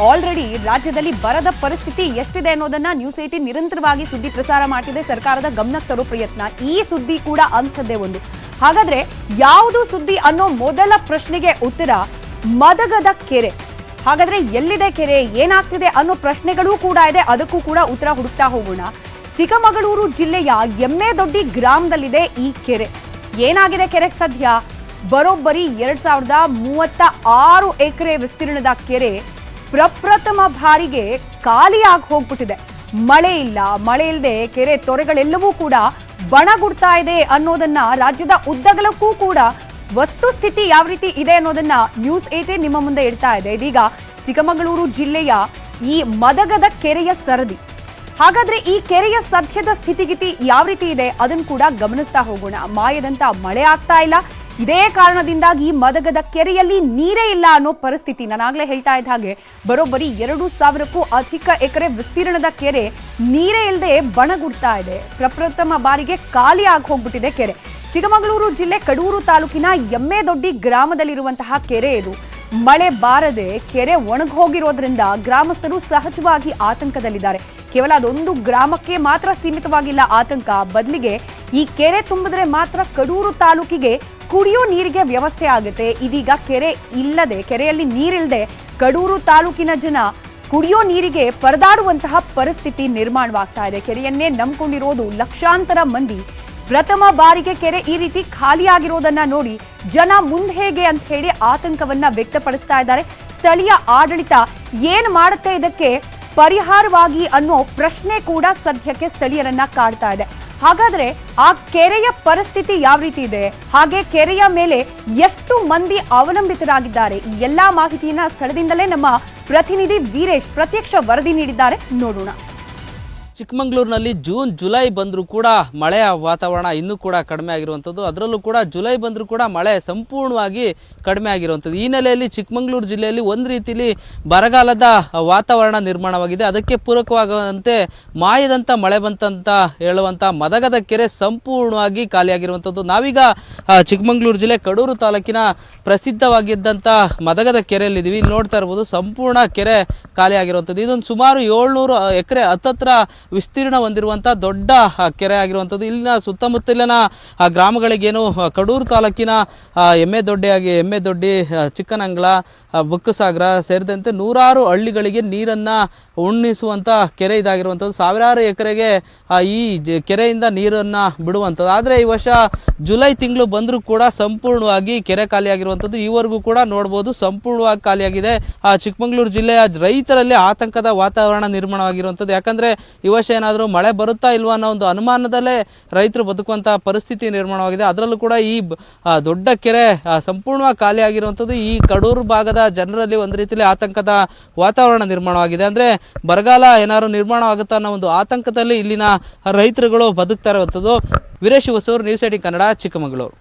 Already ರಾಜ್ಯದಲ್ಲಿ ಬರದ ಪರಿಸ್ಥಿತಿ ಎಷ್ಟಿದೆ ಅನ್ನೋದನ್ನ ನ್ಯೂಸ್ 18 ನಿರಂತರವಾಗಿ ಸುದ್ದಿ ಪ್ರಸಾರ ಮಾಡ್ತಿದೆ. ಸರ್ಕಾರದ ಗಮನಕ್ಕೆ ತರೋ ಪ್ರಯತ್ನ. ಈ ಸುದ್ದಿ ಕೂಡ ಅಂಥದ್ದೇ ಒಂದು. ಹಾಗಾದ್ರೆ ಯಾವುದು ಸುದ್ದಿ ಅನ್ನೋ ಮೊದಲ ಪ್ರಶ್ನೆಗೆ ಉತ್ತರ ಮದಗದ ಕೆರೆ. ಹಾಗಾದ್ರೆ ಎಲ್ಲಿದೆ ಕೆರೆ, ಏನಾಗ್ತಿದೆ ಅನ್ನೋ ಪ್ರಶ್ನೆಗಳೂ ಕೂಡ ಇದೆ. ಅದಕ್ಕೂ ಕೂಡ ಉತ್ತರ ಹುಡುಕ್ತಾ ಹೋಗೋಣ. ಚಿಕ್ಕಮಗಳೂರು ಜಿಲ್ಲೆಯ ಎಮ್ಮೆದೊಡ್ಡಿ ಗ್ರಾಮದಲ್ಲಿದೆ ಈ ಕೆರೆ. ಏನಾಗಿದೆ ಕೆರೆಗೆ ಸದ್ಯ? ಬರೋಬ್ಬರಿ 2036 ಎಕರೆ ವಿಸ್ತೀರ್ಣದ ಕೆರೆ ಪ್ರಪ್ರಥಮ ಬಾರಿಗೆ ಖಾಲಿಯಾಗಿ ಹೋಗ್ಬಿಟ್ಟಿದೆ. ಮಳೆ ಇಲ್ಲ, ಮಳೆ ಇಲ್ಲದೆ ಕೆರೆ ತೊರೆಗಳೆಲ್ಲವೂ ಕೂಡ ಬಣಗುಡ್ತಾ ಇದೆ ಅನ್ನೋದನ್ನ ರಾಜ್ಯದ ಉದ್ದಗಲಕ್ಕೂ ಕೂಡ ವಸ್ತುಸ್ಥಿತಿ ಯಾವ ರೀತಿ ಇದೆ ಅನ್ನೋದನ್ನ ನ್ಯೂಸ್ 18 ನಿಮ್ಮ ಮುಂದೆ ಇಡ್ತಾ ಇದೆ. ಇದೀಗ ಚಿಕ್ಕಮಗಳೂರು ಜಿಲ್ಲೆಯ ಈ ಮದಗದ ಕೆರೆಯ ಸರದಿ. ಹಾಗಾದ್ರೆ ಈ ಕೆರೆಯ ಸದ್ಯದ ಸ್ಥಿತಿಗಿತಿ ಯಾವ ರೀತಿ ಇದೆ ಅದನ್ನು ಕೂಡ ಗಮನಿಸ್ತಾ ಹೋಗೋಣ. ಮಾಯದಂತ ಮಳೆ ಆಗ್ತಾ ಇಲ್ಲ. ಇದೇ ಕಾರಣದಿಂದಾಗಿ ಮದಗದ ಕೆರೆಯಲ್ಲಿ ನೀರೇ ಇಲ್ಲ ಅನ್ನೋ ಪರಿಸ್ಥಿತಿ. ನಾನಾಗ್ಲೇ ಹೇಳ್ತಾ ಇದ್ದ ಹಾಗೆ ಬರೋಬ್ಬರಿ 2000ಕ್ಕೂ ಅಧಿಕ ಎಕರೆ ವಿಸ್ತೀರ್ಣದ ಕೆರೆ ನೀರೇ ಇಲ್ಲದೆ ಬಣಗುಡ್ತಾ ಇದೆ. ಪ್ರಪ್ರಥಮ ಬಾರಿಗೆ ಖಾಲಿ ಆಗಿ ಹೋಗ್ಬಿಟ್ಟಿದೆ ಕೆರೆ. ಚಿಕ್ಕಮಗಳೂರು ಜಿಲ್ಲೆ ಕಡೂರು ತಾಲೂಕಿನ ಎಮ್ಮೆದೊಡ್ಡಿ ಗ್ರಾಮದಲ್ಲಿರುವಂತಹ ಕೆರೆ ಇದು. ಮಳೆ ಬಾರದೆ ಕೆರೆ ಒಣಗಿ ಹೋಗಿರೋದ್ರಿಂದ ಗ್ರಾಮಸ್ಥರು ಸಹಜವಾಗಿ ಆತಂಕದಲ್ಲಿದ್ದಾರೆ. ಕೇವಲ ಅದೊಂದು ಗ್ರಾಮಕ್ಕೆ ಮಾತ್ರ ಸೀಮಿತವಾಗಿಲ್ಲ ಆತಂಕ. ಬದಲಿಗೆ ಈ ಕೆರೆ ತುಂಬಿದ್ರೆ ಮಾತ್ರ ಕಡೂರು ತಾಲೂಕಿಗೆ ಕುಡಿಯೋ ನೀರಿಗೆ ವ್ಯವಸ್ಥೆ ಆಗುತ್ತೆ. ಇದೀಗ ಕೆರೆಯಲ್ಲಿ ನೀರಿಲ್ಲದೆ ಕಡೂರು ತಾಲೂಕಿನ ಜನ ಕುಡಿಯೋ ನೀರಿಗೆ ಪರದಾಡುವಂತಹ ಪರಿಸ್ಥಿತಿ ನಿರ್ಮಾಣವಾಗ್ತಾ ಇದೆ. ಕೆರೆಯನ್ನೇ ನಂಬಿಕೊಂಡಿರೋದು ಲಕ್ಷಾಂತರ ಮಂದಿ. ಪ್ರಥಮ ಬಾರಿಗೆ ಕೆರೆ ಈ ರೀತಿ ಖಾಲಿಯಾಗಿರೋದನ್ನ ನೋಡಿ ಜನ ಮುಂದೆ ಹೇಗೆ ಅಂತ ಹೇಳಿ ಆತಂಕವನ್ನ ವ್ಯಕ್ತಪಡಿಸ್ತಾ ಇದ್ದಾರೆ. ಸ್ಥಳೀಯ ಆಡಳಿತ ಏನ್ ಮಾಡುತ್ತೆ ಇದಕ್ಕೆ ಪರಿಹಾರವಾಗಿ ಅನ್ನೋ ಪ್ರಶ್ನೆ ಕೂಡ ಸದ್ಯಕ್ಕೆ ಸ್ಥಳೀಯರನ್ನ ಕಾಡ್ತಾ ಇದೆ. ಹಾಗಾದ್ರೆ ಆ ಕೆರೆಯ ಪರಿಸ್ಥಿತಿ ಯಾವ ರೀತಿ ಇದೆ, ಹಾಗೆ ಕೆರೆಯ ಮೇಲೆ ಎಷ್ಟು ಮಂದಿ ಅವಲಂಬಿತರಾಗಿದ್ದಾರೆ, ಈ ಎಲ್ಲಾ ಮಾಹಿತಿಯನ್ನ ಸ್ಥಳದಿಂದಲೇ ನಮ್ಮ ಪ್ರತಿನಿಧಿ ವೀರೇಶ್ ಪ್ರತ್ಯಕ್ಷ ವರದಿ ನೀಡಿದ್ದಾರೆ. ನೋಡೋಣ. ಚಿಕ್ಕಮಗಳೂರಿನಲ್ಲಿ ಜೂನ್ ಜುಲೈ ಬಂದರೂ ಕೂಡ ಮಳೆಯ ವಾತಾವರಣ ಇನ್ನೂ ಕೂಡ ಕಡಿಮೆ ಆಗಿರುವಂಥದ್ದು. ಅದರಲ್ಲೂ ಕೂಡ ಜುಲೈ ಬಂದರೂ ಕೂಡ ಮಳೆ ಸಂಪೂರ್ಣವಾಗಿ ಕಡಿಮೆ ಆಗಿರುವಂಥದ್ದು. ಈ ನೆಲೆಯಲ್ಲಿ ಚಿಕ್ಕಮಗಳೂರು ಜಿಲ್ಲೆಯಲ್ಲಿ ಒಂದು ರೀತಿಯಲ್ಲಿ ಬರಗಾಲದ ವಾತಾವರಣ ನಿರ್ಮಾಣವಾಗಿದೆ. ಅದಕ್ಕೆ ಪೂರಕವಾಗುವಂತೆ ಮಾಯದಂಥ ಮಳೆ ಬಂತಂತ ಹೇಳುವಂಥ ಮದಗದ ಕೆರೆ ಸಂಪೂರ್ಣವಾಗಿ ಖಾಲಿಯಾಗಿರುವಂಥದ್ದು. ನಾವೀಗ ಚಿಕ್ಕಮಗಳೂರು ಜಿಲ್ಲೆ ಕಡೂರು ತಾಲೂಕಿನ ಪ್ರಸಿದ್ಧವಾಗಿದ್ದಂಥ ಮದಗದ ಕೆರೆಯಲ್ಲಿದ್ದೀವಿ. ಇಲ್ಲಿ ನೋಡ್ತಾ ಇರ್ಬೋದು ಸಂಪೂರ್ಣ ಕೆರೆ ಖಾಲಿಯಾಗಿರುವಂಥದ್ದು. ಇದೊಂದು ಸುಮಾರು 700 ಎಕರೆ ಹತ್ತತ್ರ ವಿಸ್ತೀರ್ಣ ಹೊಂದಿರುವಂಥ ದೊಡ್ಡ ಕೆರೆ ಆಗಿರುವಂಥದ್ದು. ಇಲ್ಲಿನ ಸುತ್ತಮುತ್ತಲಿನ ಗ್ರಾಮಗಳಿಗೇನು ಕಡೂರು ತಾಲೂಕಿನ ಎಮ್ಮೆದೊಡ್ಡಿ, ಚಿಕ್ಕನಂಗ್ಲ, ಬುಕ್ಕಸಾಗರ ಸೇರಿದಂತೆ 100 ಹಳ್ಳಿಗಳಿಗೆ ನೀರನ್ನು ಉಣಿಸುವಂಥ ಕೆರೆ ಇದಾಗಿರುವಂಥದ್ದು. ಸಾವಿರಾರು ಎಕರೆಗೆ ಈ ಕೆರೆಯಿಂದ ನೀರನ್ನು ಬಿಡುವಂಥದ್ದು. ಆದರೆ ಈ ವರ್ಷ ಜುಲೈ ತಿಂಗಳು ಬಂದರೂ ಕೂಡ ಸಂಪೂರ್ಣವಾಗಿ ಕೆರೆ ಖಾಲಿಯಾಗಿರುವಂಥದ್ದು. ಈವರೆಗೂ ಕೂಡ ನೋಡ್ಬೋದು ಸಂಪೂರ್ಣವಾಗಿ ಖಾಲಿಯಾಗಿದೆ. ಚಿಕ್ಕಮಗಳೂರು ಜಿಲ್ಲೆಯ ರೈತರಲ್ಲಿ ಆತಂಕದ ವಾತಾವರಣ ನಿರ್ಮಾಣವಾಗಿರುವಂಥದ್ದು. ಯಾಕಂದರೆ ಈ ವರ್ಷ ಏನಾದರೂ ಮಳೆ ಬರುತ್ತಾ ಇಲ್ವಾ ಅನ್ನೋ ಒಂದು ಅನುಮಾನದಲ್ಲೇ ರೈತರು ಬದುಕುವಂಥ ಪರಿಸ್ಥಿತಿ ನಿರ್ಮಾಣವಾಗಿದೆ. ಅದರಲ್ಲೂ ಕೂಡ ಈ ದೊಡ್ಡ ಕೆರೆ ಸಂಪೂರ್ಣವಾಗಿ ಖಾಲಿಯಾಗಿರುವಂಥದ್ದು ಈ ಕಡೂರು ಭಾಗದ ಜನರಲ್ಲಿ ಒಂದು ರೀತಿಯಲ್ಲಿ ಆತಂಕದ ವಾತಾವರಣ ನಿರ್ಮಾಣವಾಗಿದೆ. ಅಂದರೆ ಬರಗಾಲ ಏನಾದ್ರು ನಿರ್ಮಾಣವಾಗುತ್ತಾ ಅನ್ನೋ ಒಂದು ಆತಂಕದಲ್ಲಿ ಇಲ್ಲಿನ ರೈತರುಗಳು ಬದುಕ್ತಾ ಇರುವಂಥದ್ದು. ವೀರೇಶ್ ಹೊಸೂರು, ನ್ಯೂಸ್ 18 ಕನ್ನಡ, ಚಿಕ್ಕಮಗಳೂರು.